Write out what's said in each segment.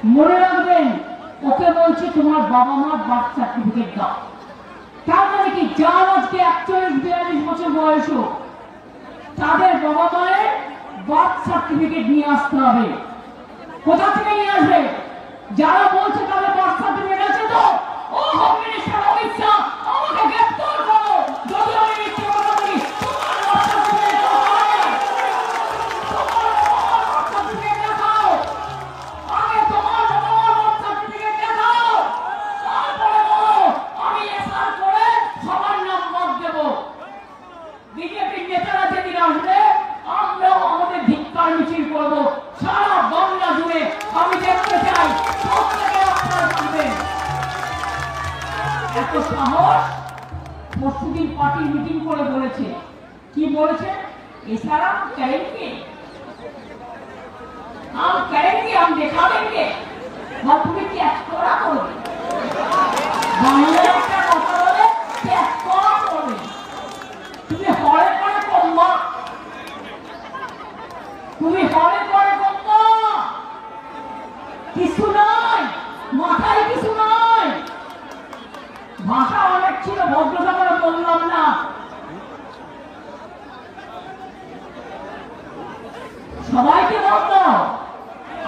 মনে রাখবেন, ওকে বলছে তোমার বাবা মার বার্থ সার্টিফিকেট দাও। তার মানে কি, যার আজকে 41-42 বছর বয়স হোক, তাদের বাবা মায়ের বার্থ সার্টিফিকেট নিয়ে আসতে হবে। কোথা থেকে নিয়ে আসবে? যারা বলছে তাদের বার্থ সার্টিফিকেট আছে তো, ও হোম মিনিস্টার অমিত শাহ, আমাকে গ্রেফতার করো যদি আমি মিথ্যে কথা বলি। বিজেপির নেতারা যেদিন আসবে, আমরাও আমাদের ধিক্কার মিছিল করবো সারা বাংলা জুড়ে। আমি দেখতে চাই এত সাহস। পরশুদিন পার্টি মিটিং করে বলেছে, কি বলেছে? এছাড়া করেंगे, हम करेंगे, हम दिखा देंगे। তুমি ত্যাগ করা করবে, বাংলার একটা কথা বলে ত্যাগ করা করবে। তুমি হরে করে কমবা, তুমি হরে করে কমবা, কিছু নাই মাথায়, কিছু নাই। ভাষা অনেক ছিল, ভদ্রতা করে বললাম না। সবাইকে বলতাম,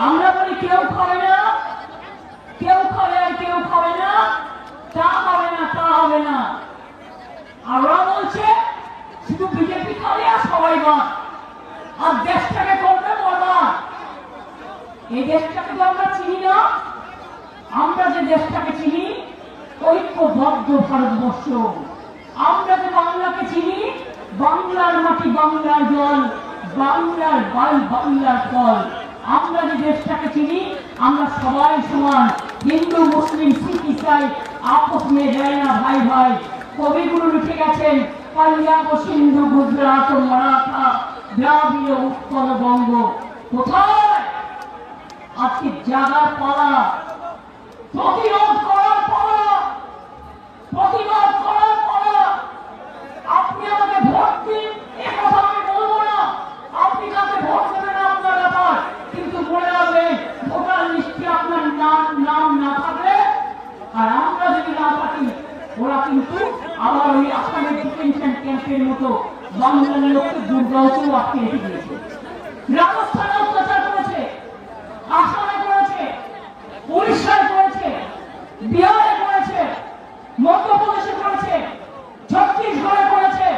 আমরা বলি কেউ খাবে না, কেউ খাবে আর কেউ খাবে না, তা হবে না, তা হবে না। আর ওরা বলছে শুধু বিজেপি খাবে আর সবাই বাদ, আর দেশটাকে করবে বরবাদ। এই দেশটাকে তো আমরা চিনি না। আমরা যে দেশটাকে চিনি ঐক্যবদ্ধ ভারতবর্ষ। আমরা যে বাংলাকে চিনি, বাংলার মাটি, বাংলার জল, বাংলার বাল, বাংলার ফল। আমরা যে দেশটাকে চিনি, আমরা সবাই সমান, হিন্দু মুসলিম শিখ ইসাই আপস মে যায় না ভাই ভাই। কবিগুরু লিখে গেছেন, পাঞ্জাব সিন্ধু গুজরাট মারাঠা দ্রাবিড় উৎকল বঙ্গ। কোথায় আজকে জাগার পালা, প্রতিরোধ করার পালা, প্রতিবাদ করার পালা। আপনি আমাকে ভোট দিন, এ কথা আমি বলবো না। আপনি কাকে ভোট দেবেন আপনার ব্যাপার, কিন্তু মনে রাখবেন, ভোটার লিস্টে আপনার নাম না থাকলে, আর আমরা যদি না থাকি, ওরা কিন্তু আবার ওই আসামের ডিটেনশন ক্যাম্পের মতো বাংলার লোককে দুর্গাওকেও আটকে রেখে দিয়েছে। রাজস্থানে অত্যাচার করেছে, আসামে করেছে, উড়িষ্যায় করেছে, বিহারে করেছে, মধ্যপ্রদেশে করেছে, ছত্তিশগড়ে করেছে।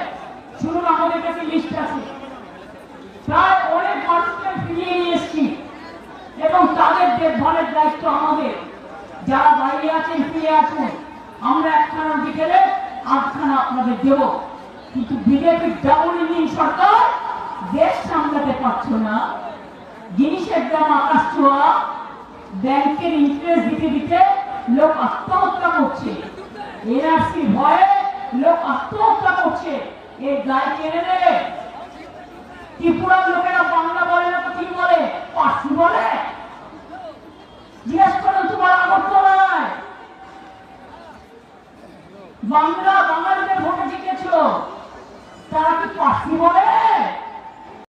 শুনুন, আমাদের কাছে লিস্ট আছে। প্রায় অনেক মানুষকে ফিরিয়ে নিয়ে এসেছি এবং তাদের দেখভালের দায়িত্ব আমাদের। যারা বাইরে আছেন ফিরে আসুন, আমরা একখানা বিকেলে 8খানা আপনাদের দেব। কিন্তু বিজেপির ডাবল ইঞ্জিন সরকার দেশ সামলাতে পারছ না। জিনিসের দাম আকাশ ছোঁয়া, ব্যাংকের ইন্টারেস্ট দিতে দিতে লোক আত্মহত্যা করছে, এনআরসি ভয়ে লোক আত্মহত্যা করছে। এই দায় কেড়ে নেবে। ত্রিপুরার লোকেরা বাংলা বলে না, কি বলে? পার্সি বলে। জিজ্ঞেস করো তোমার আগরতলায় বাংলা বাঙালিদের ভোটে জিতেছিল, তারা কি পার্সি বলে?